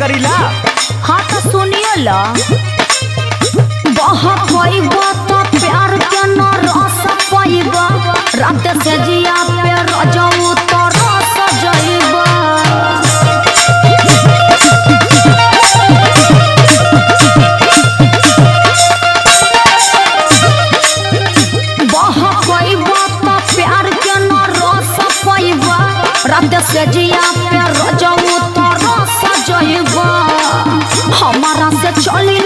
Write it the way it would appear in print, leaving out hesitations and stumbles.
करीला। हाँ तो सुनिए ला बहकइबा तो प्यार के न रस पाइबा रात से जिया पे रजऊ तो रस जइबा बहकइबा तो प्यार के न रस पाइबा रात से जिया पे रजऊ तो रस जइबा हमारा से चली